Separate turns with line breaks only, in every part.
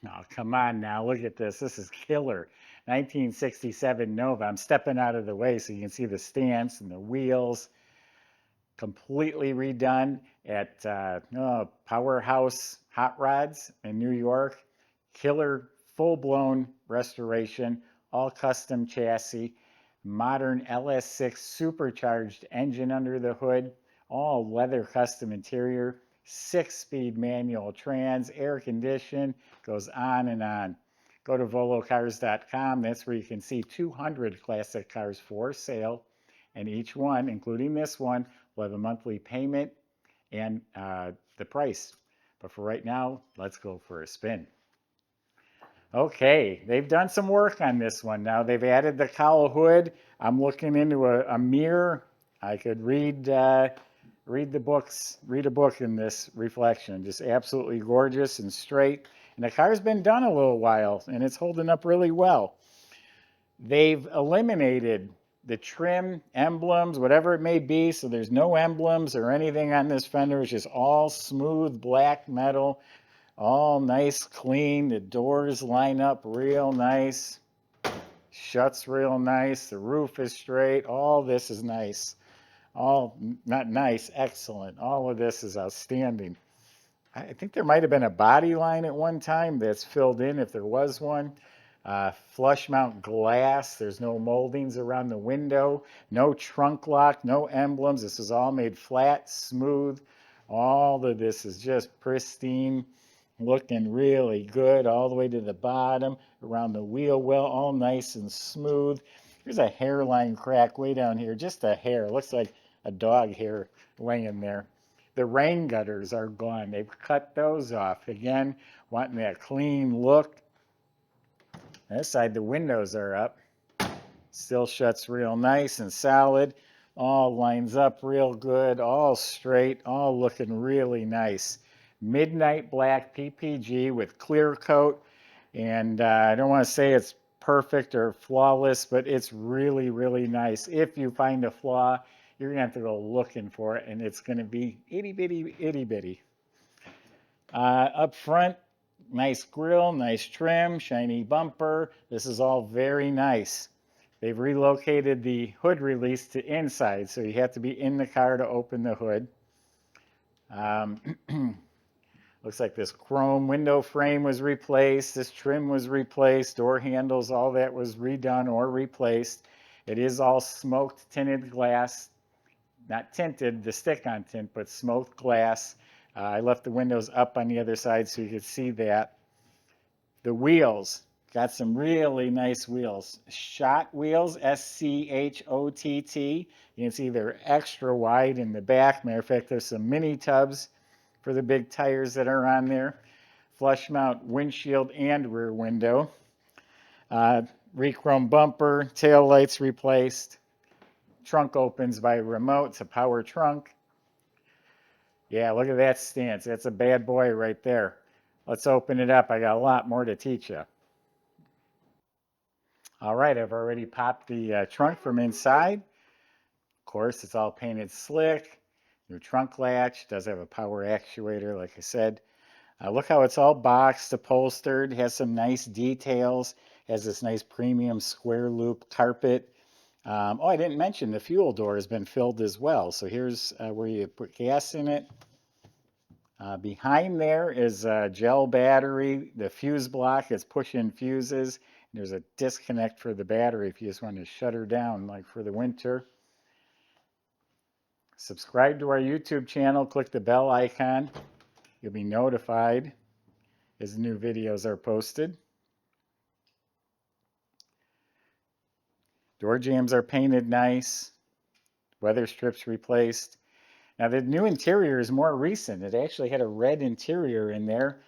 Oh, come on now. Look at this. This is killer. 1967 Nova. I'm stepping out of the way so you can see the stance and the wheels. Completely redone at Powerhouse Hot Rods in New York. Killer, full-blown restoration, all custom chassis, modern LS6 supercharged engine under the hood, all leather custom interior, 6-speed manual trans, air conditioned, goes on and on. Go to volocars.com. That's where you can see 200 classic cars for sale, and each one, including this one, will have a monthly payment and the price. But for right now, let's go for a spin. Okay, they've done some work on this one now. They've added the cowl hood. I'm looking into a mirror. I could read the books, read a book in this reflection. Just absolutely gorgeous and straight. And the car's been done a little while, and it's holding up really well. They've eliminated the trim, emblems, whatever it may be, so there's no emblems or anything on this fender. It's just all smooth black metal, all nice, clean. The doors line up real nice, shuts real nice. The roof is straight. All this is nice. All, not nice, excellent. All of this is outstanding. I think there might have been a body line at one time that's filled in if there was one. Flush mount glass. There's no moldings around the window. No trunk lock, no emblems. This is all made flat, smooth. All of this is just pristine, looking really good all the way to the bottom, around the wheel well, all nice and smooth. There's a hairline crack way down here, just a hair. Looks like a dog hair laying there. The rain gutters are gone. They've cut those off. Again, wanting that clean look. This side, the windows are up. Still shuts real nice and solid. All lines up real good, all straight, all looking really nice. Midnight black PPG with clear coat. And I don't want to say it's perfect or flawless, but it's really, really nice. If you find a flaw, you're going to have to go looking for it, and it's going to be itty bitty, itty bitty. Up front, nice grille, nice trim, shiny bumper. This is all very nice. They've relocated the hood release to inside, so you have to be in the car to open the hood. Looks like this chrome window frame was replaced. This trim was replaced. Door handles, all that was redone or replaced. It is all smoked tinted glass. Not tinted, the stick-on tint, but smoked glass. I left the windows up on the other side so you could see that. The wheels, got some really nice wheels. Schott wheels, S-C-H-O-T-T. You can see they're extra wide in the back. Matter of fact, there's some mini tubs for the big tires that are on there. Flush mount windshield and rear window. Rechrome bumper, tail lights replaced. Trunk opens by remote. It's a power trunk. Yeah, look at that stance. That's a bad boy right there. Let's open it up. I got a lot more to teach you. All right, I've already popped the trunk from inside. Of course, it's all painted slick. New trunk latch. Does have a power actuator, like I said. Look how it's all boxed, upholstered. Has some nice details. Has this nice premium square loop carpet. Oh, I didn't mention the fuel door has been filled as well. So here's where you put gas in it. Behind there is a gel battery. The fuse block is push-in fuses. There's a disconnect for the battery if you just want to shut her down, like for the winter. Subscribe to our YouTube channel. Click the bell icon. You'll be notified as new videos are posted. Door jambs are painted nice. Weather strips replaced. Now the new interior is more recent. It actually had a red interior in there.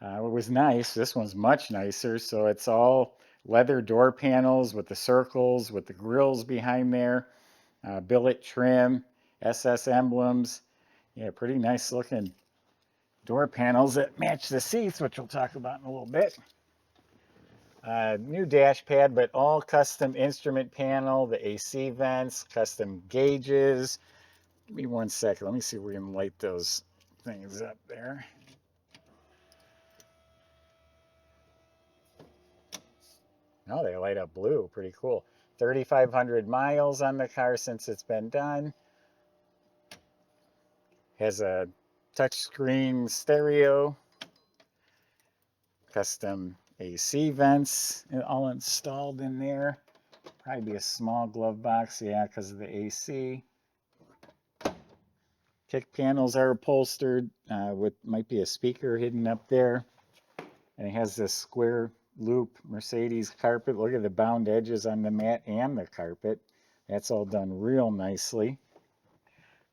It was nice. This one's much nicer. So it's all leather door panels with the circles, with the grills behind there. Billet trim, SS emblems. Yeah, pretty nice looking door panels that match the seats, which we'll talk about in a little bit. New dash pad, but all custom instrument panel, the AC vents, custom gauges. Give me 1 second. Let me see if we can light those things up there. Oh, they light up blue. Pretty cool. 3,500 miles on the car since it's been done. Has a touchscreen stereo. Custom AC vents all installed in there. Probably be a small glove box, yeah, because of the AC. Kick panels are upholstered with might be a speaker hidden up there. And it has this square loop Mercedes carpet. Look at the bound edges on the mat and the carpet. That's all done real nicely.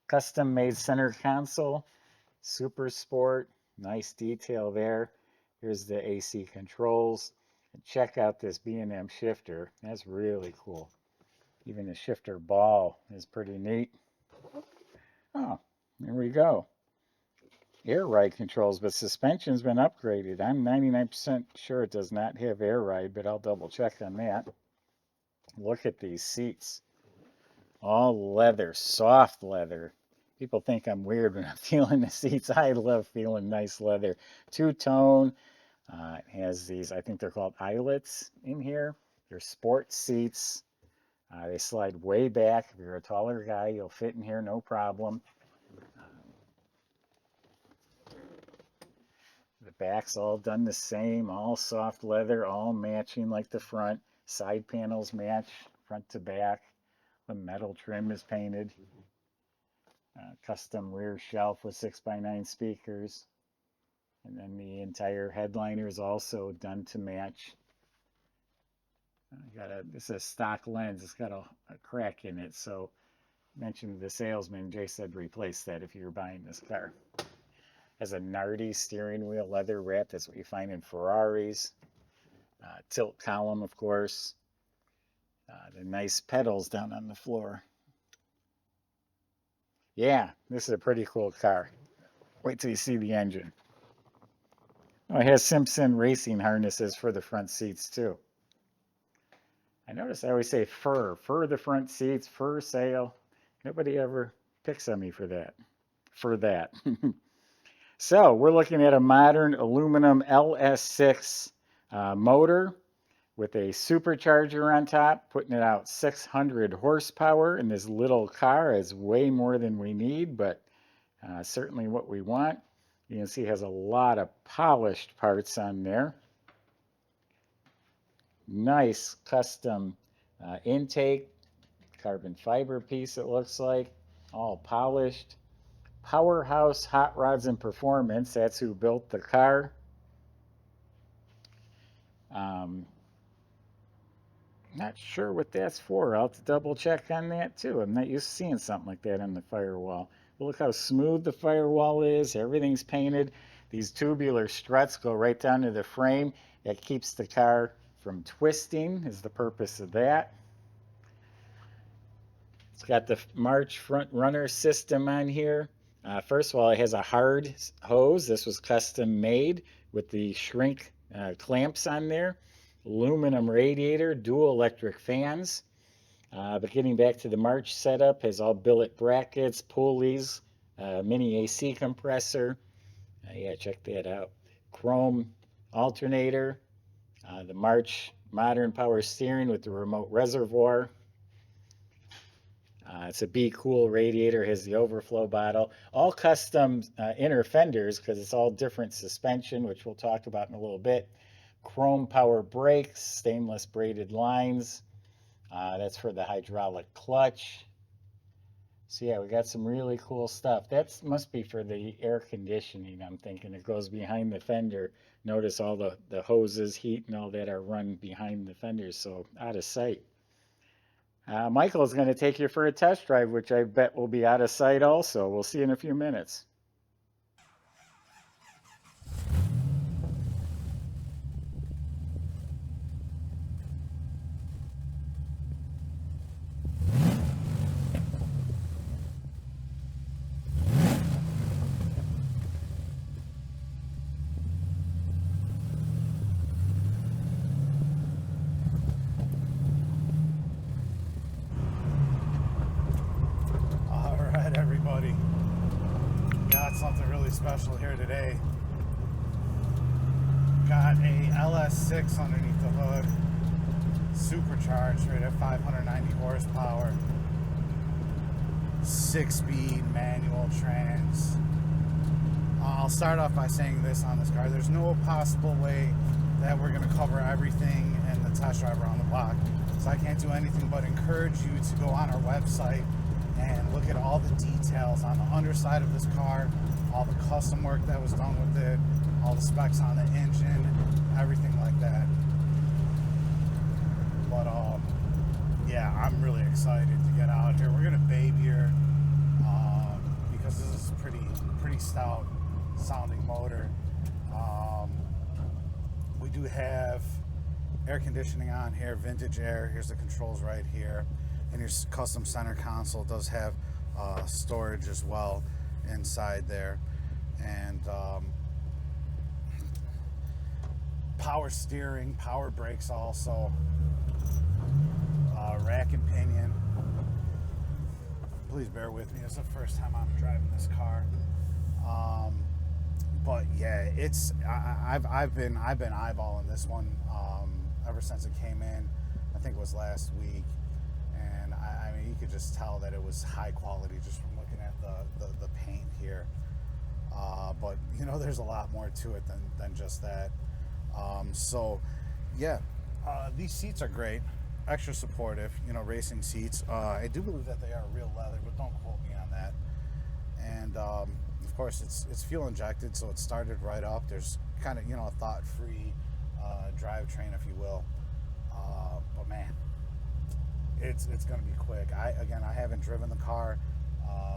Custom made center console, super sport, nice detail there. Here's the AC controls. And check out this B&M shifter. That's really cool. Even the shifter ball is pretty neat. Oh, there we go. Air ride controls, but suspension's been upgraded. I'm 99% sure it does not have air ride, but I'll double check on that. Look at these seats. All leather, soft leather. People think I'm weird when I'm feeling the seats. I love feeling nice leather. Two-tone. It has these, I think they're called eyelets in here. They're sport seats. They slide way back. If you're a taller guy, you'll fit in here no problem. The back's all done the same, all soft leather, all matching like the front. Side panels match front to back. The metal trim is painted. Custom rear shelf with 6x9 speakers. And then the entire headliner is also done to match. This is a stock lens. It's got a crack in it. So I mentioned to the salesman, Jay said replace that if you're buying this car. Has a Nardi steering wheel leather wrap. That's what you find in Ferraris. Tilt column, of course. The nice pedals down on the floor. Yeah, this is a pretty cool car. Wait till you see the engine. Oh, it has Simpson racing harnesses for the front seats too. I notice I always say fur the front seats, fur sail. Nobody ever picks on me for that. So we're looking at a modern aluminum LS6 motor with a supercharger on top, putting it out 600 horsepower. And this little car is way more than we need, but certainly what we want. You can see it has a lot of polished parts on there. Nice custom intake, carbon fiber piece it looks like, all polished. Powerhouse Hot Rods and Performance, that's who built the car. Not sure what that's for. I'll have to double check on that too. I'm not used to seeing something like that on the firewall. But look how smooth the firewall is. Everything's painted. These tubular struts go right down to the frame. That keeps the car from twisting, is the purpose of that. It's got the March front runner system on here. First of all, it has a hard hose. This was custom made with the shrink clamps on there. Aluminum radiator, dual electric fans. But getting back to the March setup, has all billet brackets, pulleys, mini AC compressor. Yeah, check that out. Chrome alternator. The March modern power steering with the remote reservoir. It's a Be Cool radiator, has the overflow bottle. All custom inner fenders because it's all different suspension, which we'll talk about in a little bit. Chrome power brakes, stainless braided lines. That's for the hydraulic clutch. So yeah, we got some really cool stuff. That must be for the air conditioning, I'm thinking. It goes behind the fender. Notice all the hoses, heat, and all that are run behind the fenders, so out of sight. Michael's going to take you for a test drive, which I bet will be out of sight also. We'll see you in a few minutes.
Everybody, got something really special here today. Got a LS6 underneath the hood. supercharged right at 590 horsepower, 6-speed manual trans. I'll start off by saying this on this car: there's no possible way that we're going to cover everything in the test drive around the block, so I can't do anything but encourage you to go on our website and look at all the details on the underside of this car, all the custom work that was done with it, all the specs on the engine, everything like that. But yeah, I'm really excited to get out here. We're gonna baby her because this is pretty stout sounding motor. We do have air conditioning on here, vintage air. Here's the controls right here, and your custom center console does have storage as well inside there, and power steering, power brakes also, rack and pinion. Please bear with me, it's the first time I'm driving this car. But yeah, it's I've been eyeballing this one ever since it came in. I think it was last week, and I mean, you could just tell that it was high quality just from looking at the paint here. But you know, there's a lot more to it than just that. So yeah, these seats are great, extra supportive, you know, racing seats. I do believe that they are real leather, but don't quote me on that. And of course, it's fuel injected, so it started right up. There's kind of, you know, a thought-free drivetrain, if you will. But man, it's going to be quick. I haven't driven the car,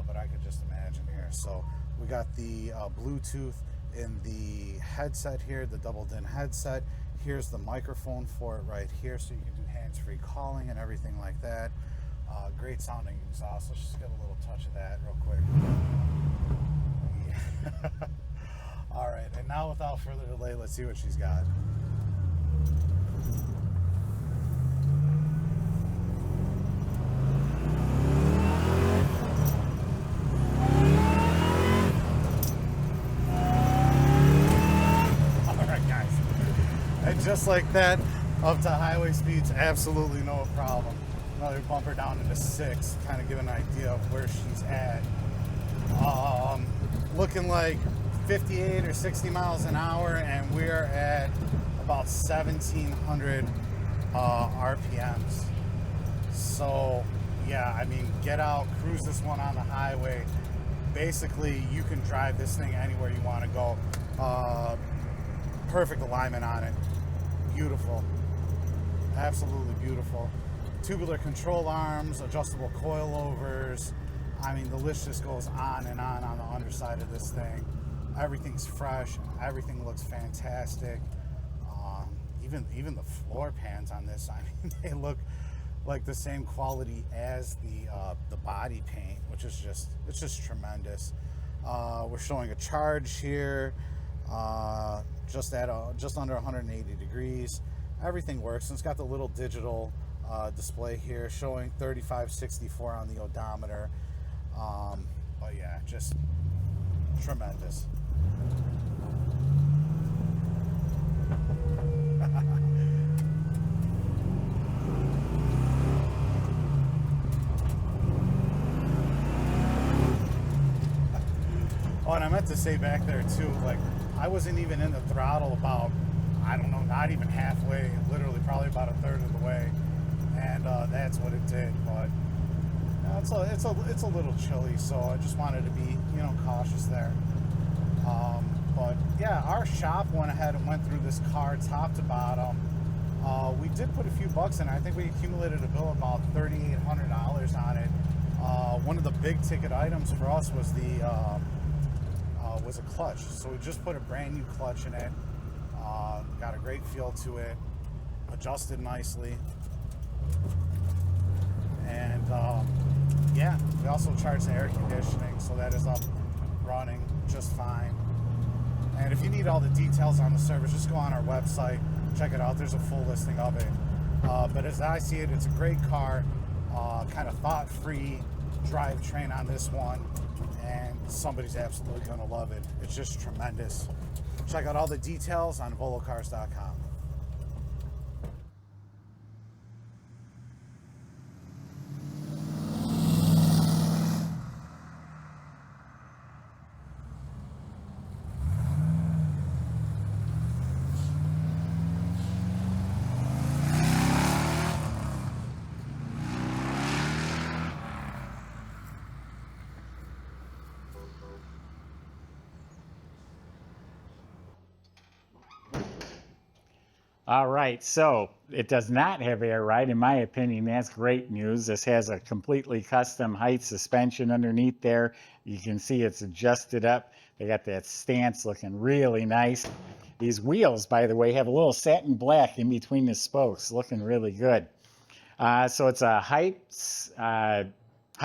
but I could just imagine here. So we got the Bluetooth in the headset here, the double din headset. Here's the microphone for it right here, so you can do hands-free calling and everything like that. Great sounding exhaust. Let's just get a little touch of that real quick. Yeah. All right, and now without further delay, let's see what she's got. Just like that, up to highway speeds, absolutely no problem. Another bumper down into 6, kind of give an idea of where she's at. Looking like 58 or 60 miles an hour, and we're at about 1,700 RPMs. So yeah, I mean, get out, cruise this one on the highway. Basically, you can drive this thing anywhere you want to go. Perfect alignment on it. Beautiful, absolutely beautiful. Tubular control arms, adjustable coilovers. I mean, the list just goes on and on the underside of this thing. Everything's fresh, everything looks fantastic. Even the floor pans on this, I mean, they look like the same quality as the body paint, which is just tremendous. We're showing a charge here. Just under 180 degrees. Everything works, and it's got the little digital display here showing 3564 on the odometer. But yeah, just tremendous. Oh, and I meant to say back there too, like, I wasn't even in the throttle about, I don't know, not even halfway, literally probably about a third of the way, and that's what it did. But you know, it's a little chilly, so I just wanted to be, you know, cautious there. But yeah, our shop went ahead and went through this car top to bottom. We did put a few bucks in it. I think we accumulated a bill of about $3,800 on it. One of the big ticket items for us was was a clutch. So we just put a brand new clutch in it. Got a great feel to it. Adjusted nicely. And yeah, we also charged the air conditioning, so that is up running just fine. And if you need all the details on the service, just go on our website, check it out. There's a full listing of it. But as I see it, it's a great car, kind of thought-free drivetrain on this one, and somebody's absolutely going to love it. It's just tremendous. Check out all the details on volocars.com.
All right, so it does not have air ride. In my opinion, that's great news. This has a completely custom height suspension underneath there. You can see it's adjusted up. They got that stance looking really nice. These wheels, by the way, have a little satin black in between the spokes, looking really good. So it's a height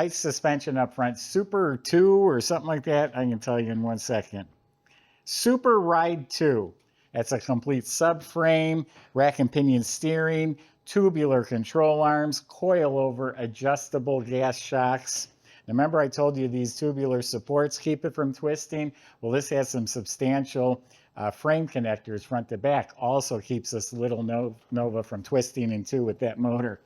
suspension up front, Super 2 or something like that. I can tell you in 1 second. Super Ride 2. That's a complete subframe, rack and pinion steering, tubular control arms, coil-over adjustable gas shocks. Now, remember I told you these tubular supports keep it from twisting? Well, this has some substantial frame connectors front to back. Also keeps this little Nova from twisting in two with that motor.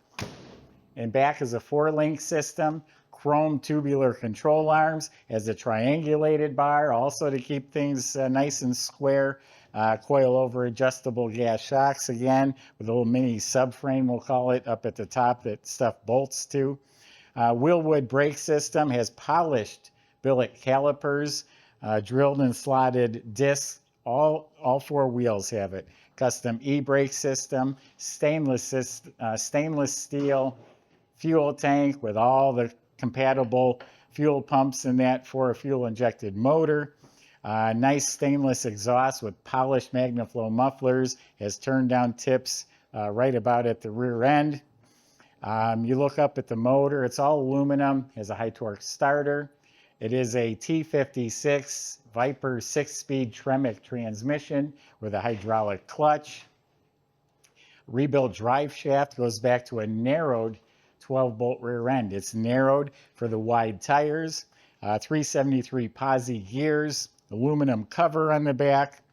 And back is a 4-link system, chrome tubular control arms, has a triangulated bar, also to keep things nice and square. Coil over adjustable gas shocks again, with a little mini subframe, we'll call it, up at the top that stuff bolts to. Wheelwood brake system has polished billet calipers, drilled and slotted discs. All 4 wheels have it. Custom e-brake system, stainless steel fuel tank with all the compatible fuel pumps in that for a fuel injected motor. Nice stainless exhaust with polished MagnaFlow mufflers, has turn down tips right about at the rear end. You look up at the motor, it's all aluminum, has a high torque starter. It is a T56 Viper 6-speed Tremec transmission with a hydraulic clutch. Rebuilt drive shaft goes back to a narrowed 12-bolt rear end. It's narrowed for the wide tires, 373 posi gears, aluminum cover on the back.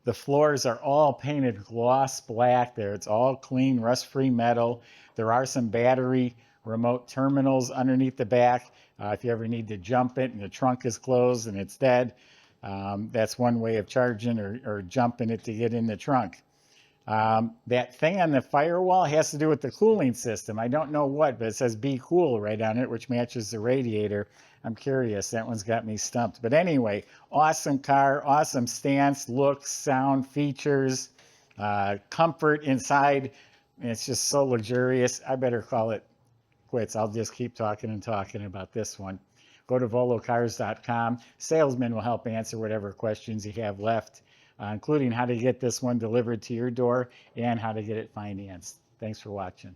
The floors are all painted gloss black there. It's all clean, rust-free metal. There are some battery remote terminals underneath the back. If you ever need to jump it and the trunk is closed and it's dead, that's one way of charging or jumping it to get in the trunk. That thing on the firewall has to do with the cooling system. I don't know what, but it says "Be Cool" right on it, which matches the radiator. I'm curious. That one's got me stumped. But anyway, awesome car, awesome stance, looks, sound, features, comfort inside. It's just so luxurious. I better call it quits. I'll just keep talking and talking about this one. Go to volocars.com. Salesmen will help answer whatever questions you have left, including how to get this one delivered to your door and how to get it financed. Thanks for watching.